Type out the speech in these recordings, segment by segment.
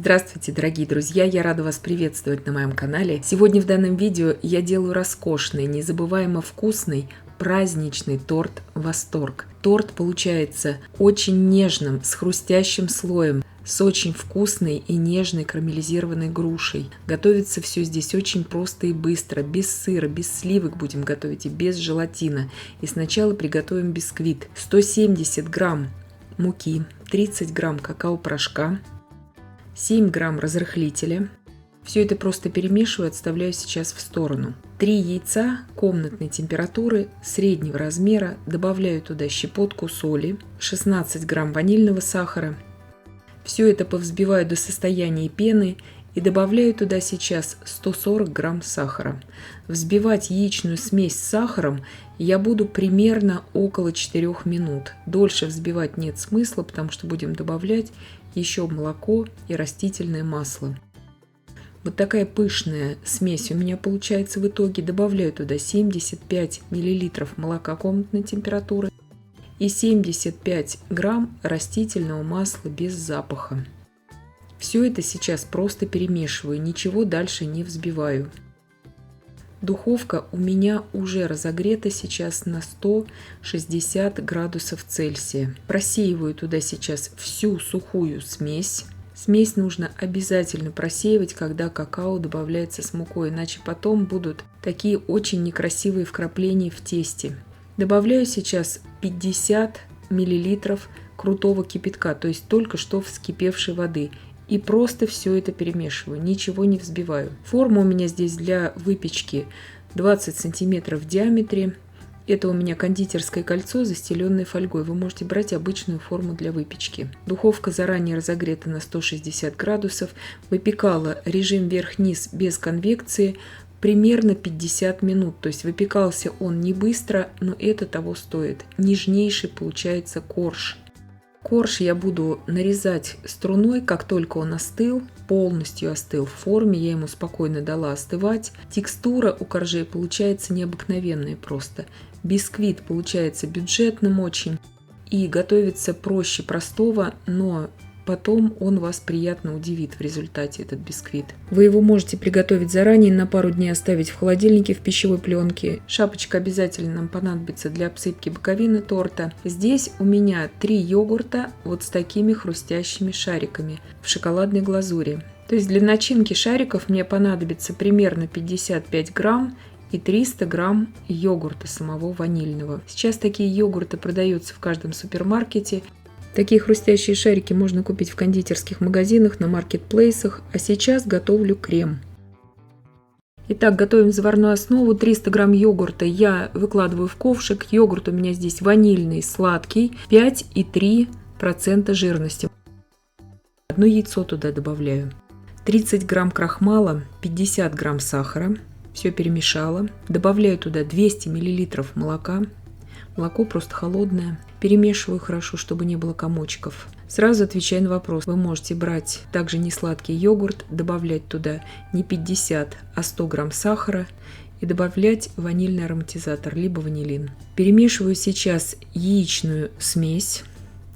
Здравствуйте, дорогие друзья! Я рада вас приветствовать на моем канале. Сегодня в данном видео я делаю роскошный, незабываемо вкусный праздничный торт «Восторг». Торт получается очень нежным, с хрустящим слоем, с очень вкусной и нежной карамелизированной грушей. Готовится все здесь очень просто и быстро, без сыра, без сливок будем готовить и без желатина. И сначала приготовим бисквит. 170 грамм муки, 30 грамм какао-порошка, 7 грамм разрыхлителя. Все это просто перемешиваю, отставляю сейчас в сторону. 3 яйца комнатной температуры среднего размера, добавляю туда щепотку соли, 16 грамм ванильного сахара. Все это повзбиваю до состояния пены и добавляю туда сейчас 140 грамм сахара. Взбивать яичную смесь с сахаром я буду примерно около 4 минут. Дольше взбивать нет смысла, потому что будем добавлять еще молоко и растительное масло. Вот такая пышная смесь у меня получается в итоге. Добавляю туда 75 мл молока комнатной температуры и 75 грамм растительного масла без запаха. Все это сейчас просто перемешиваю, ничего дальше не взбиваю. Духовка у меня уже разогрета сейчас на 160 градусов Цельсия. Просеиваю туда сейчас всю сухую смесь. Смесь нужно обязательно просеивать, когда какао добавляется с мукой, иначе потом будут такие очень некрасивые вкрапления в тесте. Добавляю сейчас 50 мл крутого кипятка, то есть только что вскипевшей воды. И просто все это перемешиваю, ничего не взбиваю. Форма у меня здесь для выпечки 20 см в диаметре. Это у меня кондитерское кольцо, застеленное фольгой. Вы можете брать обычную форму для выпечки. Духовка заранее разогрета на 160 градусов. Выпекала режим верх-низ без конвекции примерно 50 минут. То есть выпекался он не быстро, но это того стоит. Нежнейший получается корж. Корж я буду нарезать струной, как только он остыл, полностью остыл в форме, я ему спокойно дала остывать. Текстура у коржей получается необыкновенная просто. Бисквит получается бюджетным очень и готовится проще простого, но потом он вас приятно удивит в результате, этот бисквит. Вы его можете приготовить заранее, на пару дней оставить в холодильнике в пищевой пленке. Шапочка обязательно нам понадобится для обсыпки боковины торта. Здесь у меня 3 йогурта вот с такими хрустящими шариками в шоколадной глазури. То есть для начинки шариков мне понадобится примерно 55 грамм и 300 грамм йогурта самого ванильного. Сейчас такие йогурты продаются в каждом супермаркете. Такие хрустящие шарики можно купить в кондитерских магазинах, на маркетплейсах. А сейчас готовлю крем. Итак, готовим заварную основу. 300 грамм йогурта я выкладываю в ковшик. Йогурт у меня здесь ванильный, сладкий, 5,3% жирности. Одно яйцо туда добавляю. 30 грамм крахмала, 50 грамм сахара. Все перемешала. Добавляю туда 200 мл молока. Молоко просто холодное. Перемешиваю хорошо, чтобы не было комочков. Сразу отвечаю на вопрос. Вы можете брать также несладкий йогурт, добавлять туда не 50, а 100 грамм сахара и добавлять ванильный ароматизатор, либо ванилин. Перемешиваю сейчас яичную смесь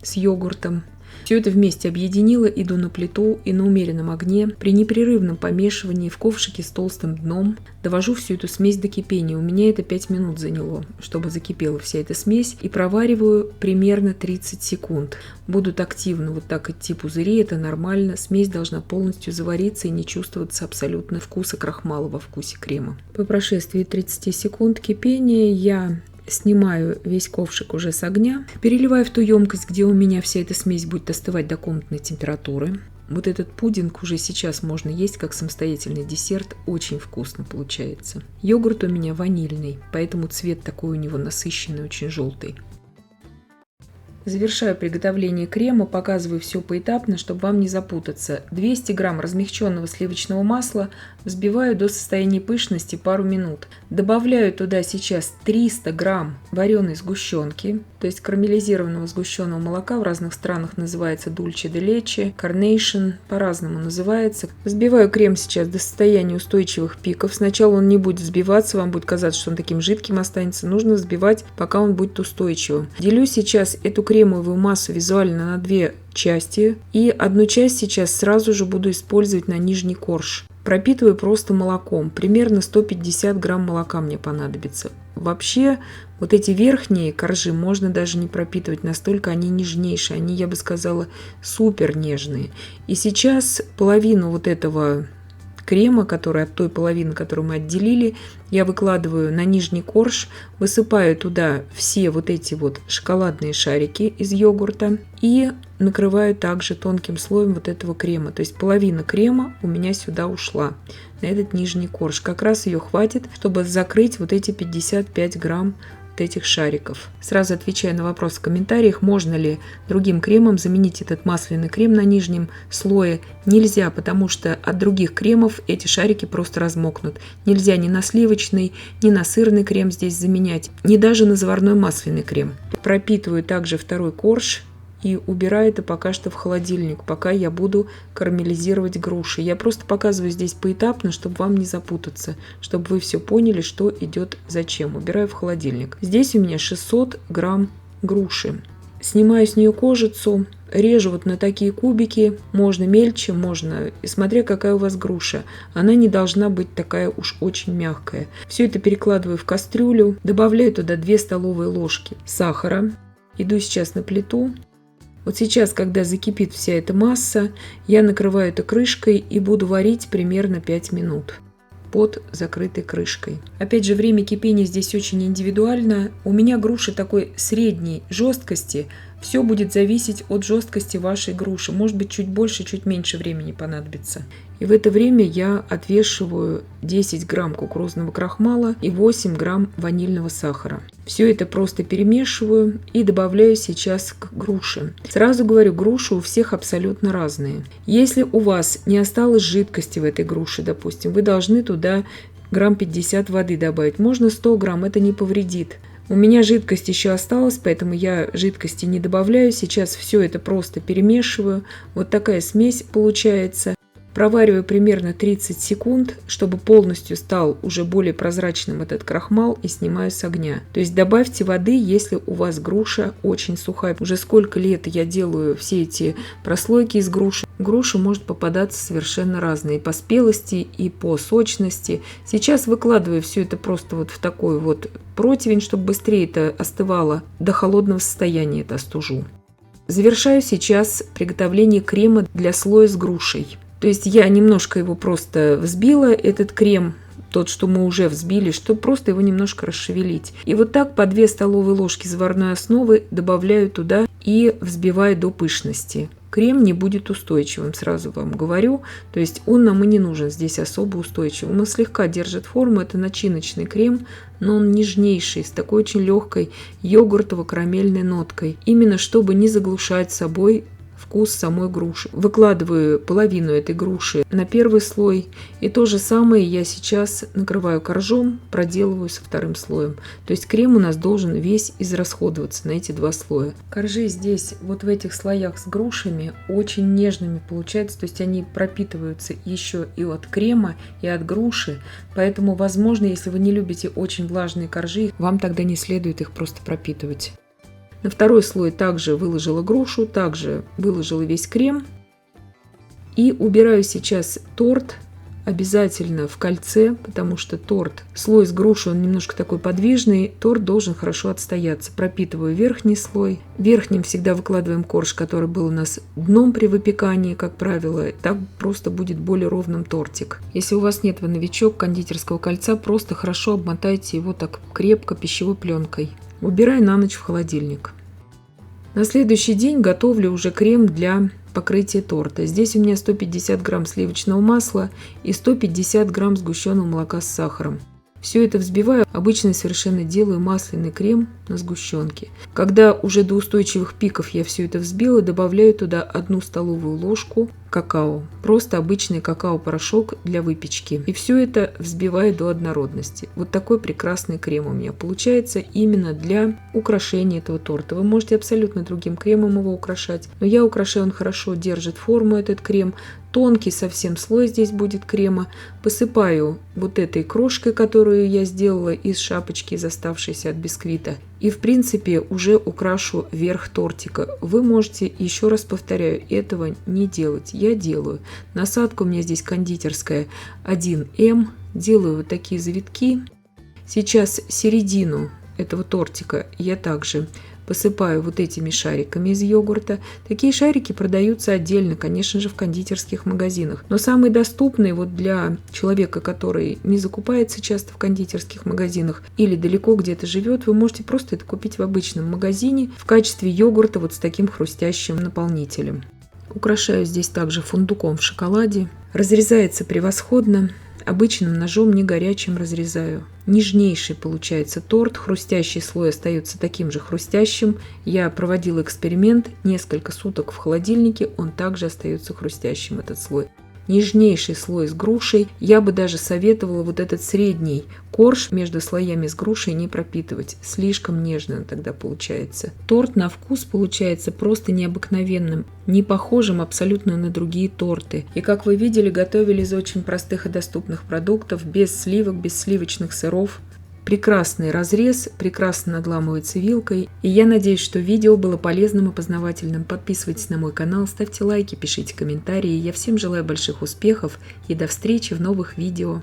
с йогуртом. Все это вместе объединила, иду на плиту и на умеренном огне. При непрерывном помешивании в ковшике с толстым дном довожу всю эту смесь до кипения. У меня это 5 минут заняло, чтобы закипела вся эта смесь. И провариваю примерно 30 секунд. Будут активно вот так идти пузыри, это нормально. Смесь должна полностью завариться и не чувствоваться абсолютно вкуса крахмала во вкусе крема. По прошествии 30 секунд кипения я снимаю весь ковшик уже с огня, переливаю в ту емкость, где у меня вся эта смесь будет остывать до комнатной температуры. Вот этот пудинг уже сейчас можно есть как самостоятельный десерт, очень вкусно получается. Йогурт у меня ванильный, поэтому цвет такой у него насыщенный, очень желтый. Завершаю приготовление крема, показываю все поэтапно, чтобы вам не запутаться. 200 грамм размягченного сливочного масла взбиваю до состояния пышности пару минут. Добавляю туда сейчас 300 грамм вареной сгущенки, то есть карамелизированного сгущенного молока. В разных странах называется дульче де лече, карнейшн, по-разному называется. Взбиваю крем сейчас до состояния устойчивых пиков. Сначала он не будет взбиваться, вам будет казаться, что он таким жидким останется. Нужно взбивать, пока он будет устойчивым. Делю сейчас эту кремовую массу визуально на две части. И одну часть сейчас сразу же буду использовать на нижний корж. Пропитываю просто молоком. Примерно 150 грамм молока мне понадобится. Вообще, вот эти верхние коржи можно даже не пропитывать, настолько они нежнейшие. Они, я бы сказала, супер нежные. И сейчас половину вот этого крема, который от той половины, которую мы отделили, я выкладываю на нижний корж, высыпаю туда все вот эти вот шоколадные шарики из йогурта и накрываю также тонким слоем вот этого крема. То есть половина крема у меня сюда ушла, на этот нижний корж. Как раз ее хватит, чтобы закрыть вот эти 55 грамм этих шариков. Сразу отвечаю на вопрос в комментариях, можно ли другим кремом заменить этот масляный крем на нижнем слое. Нельзя, потому что от других кремов эти шарики просто размокнут. Нельзя ни на сливочный, ни на сырный крем здесь заменять, ни даже на заварной масляный крем. Пропитываю также второй корж и убираю это пока что в холодильник, пока я буду карамелизировать груши. Я просто показываю здесь поэтапно, чтобы вам не запутаться, чтобы вы все поняли, что идет зачем. Убираю в холодильник. Здесь у меня 600 грамм груши. Снимаю с нее кожицу, режу вот на такие кубики, можно мельче, можно, смотря какая у вас груша. Она не должна быть такая уж очень мягкая. Все это перекладываю в кастрюлю, добавляю туда 2 столовые ложки сахара. Иду сейчас на плиту. Вот сейчас, когда закипит вся эта масса, я накрываю это крышкой и буду варить примерно 5 минут под закрытой крышкой. Опять же, время кипения здесь очень индивидуально. У меня груши такой средней жесткости. Все будет зависеть от жесткости вашей груши. Может быть, чуть больше, чуть меньше времени понадобится. И в это время я отвешиваю 10 грамм кукурузного крахмала и 8 грамм ванильного сахара. Все это просто перемешиваю и добавляю сейчас к груше. Сразу говорю, груши у всех абсолютно разные. Если у вас не осталось жидкости в этой груше, допустим, вы должны туда грамм 50 воды добавить. Можно 100 грамм, это не повредит. У меня жидкость еще осталась, поэтому я жидкости не добавляю. Сейчас все это просто перемешиваю. Вот такая смесь получается. Провариваю примерно 30 секунд, чтобы полностью стал уже более прозрачным этот крахмал, и снимаю с огня. То есть добавьте воды, если у вас груша очень сухая. Уже сколько лет я делаю все эти прослойки из груши. Груша может попадаться совершенно разные по спелости и по сочности. Сейчас выкладываю все это просто вот в такой вот противень, чтобы быстрее это остывало. До холодного состояния это остужу. Завершаю сейчас приготовление крема для слоя с грушей. То есть я немножко его просто взбила, этот крем, тот, что мы уже взбили, чтобы просто его немножко расшевелить. И вот так по 2 столовые ложки заварной основы добавляю туда и взбиваю до пышности. Крем не будет устойчивым, сразу вам говорю. То есть он нам и не нужен здесь особо устойчивым. Он слегка держит форму, это начиночный крем, но он нежнейший, с такой очень легкой йогуртово-карамельной ноткой. Именно чтобы не заглушать собой вкус самой груши. Выкладываю половину этой груши на первый слой. И то же самое я сейчас накрываю коржом, проделываю со вторым слоем. То есть крем у нас должен весь израсходоваться на эти 2 слоя. Коржи здесь вот в этих слоях с грушами очень нежными получаются. То есть они пропитываются еще и от крема, и от груши. Поэтому, возможно, если вы не любите очень влажные коржи, вам тогда не следует их просто пропитывать. На второй слой также выложила грушу, также выложила весь крем. И убираю сейчас торт обязательно в кольце, потому что слой с грушей, он немножко такой подвижный, торт должен хорошо отстояться. Пропитываю верхний слой. Верхним всегда выкладываем корж, который был у нас дном при выпекании, как правило. Так просто будет более ровным тортик. Если у вас нет, вы новичок, кондитерского кольца, просто хорошо обмотайте его так крепко пищевой пленкой. Убираю на ночь в холодильник. На следующий день готовлю уже крем для покрытия торта. Здесь у меня 150 грамм сливочного масла и 150 грамм сгущенного молока с сахаром. Все это взбиваю. Обычно совершенно делаю масляный крем на сгущенке. Когда уже до устойчивых пиков я все это взбила, добавляю туда 1 столовую ложку какао. Просто обычный какао-порошок для выпечки. И все это взбиваю до однородности. Вот такой прекрасный крем у меня получается именно для украшения этого торта. Вы можете абсолютно другим кремом его украшать. Но я украшаю, он хорошо держит форму, этот крем. Тонкий совсем слой здесь будет крема. Посыпаю вот этой крошкой, которую я сделала из шапочки, из оставшейся от бисквита. И в принципе уже украшу верх тортика. Вы можете, еще раз повторяю, этого не делать. Я делаю. Насадка у меня здесь кондитерская 1М. Делаю вот такие завитки. Сейчас середину этого тортика я также посыпаю вот этими шариками из йогурта. Такие шарики продаются отдельно, конечно же, в кондитерских магазинах. Но самый доступный вот для человека, который не закупается часто в кондитерских магазинах или далеко где-то живет, вы можете просто это купить в обычном магазине в качестве йогурта вот с таким хрустящим наполнителем. Украшаю здесь также фундуком в шоколаде. Разрезается превосходно. Обычным ножом, не горячим, разрезаю. Нежнейший получается торт, хрустящий слой остается таким же хрустящим. Я проводила эксперимент, несколько суток в холодильнике, он также остается хрустящим, этот слой. Нежнейший слой с грушей. Я бы даже советовала вот этот средний корж между слоями с грушей не пропитывать. Слишком нежно он тогда получается. Торт на вкус получается просто необыкновенным, не похожим абсолютно на другие торты. И как вы видели, готовили из очень простых и доступных продуктов, без сливок, без сливочных сыров. Прекрасный разрез, прекрасно надламывается вилкой. И я надеюсь, что видео было полезным и познавательным. Подписывайтесь на мой канал, ставьте лайки, пишите комментарии. Я всем желаю больших успехов и до встречи в новых видео.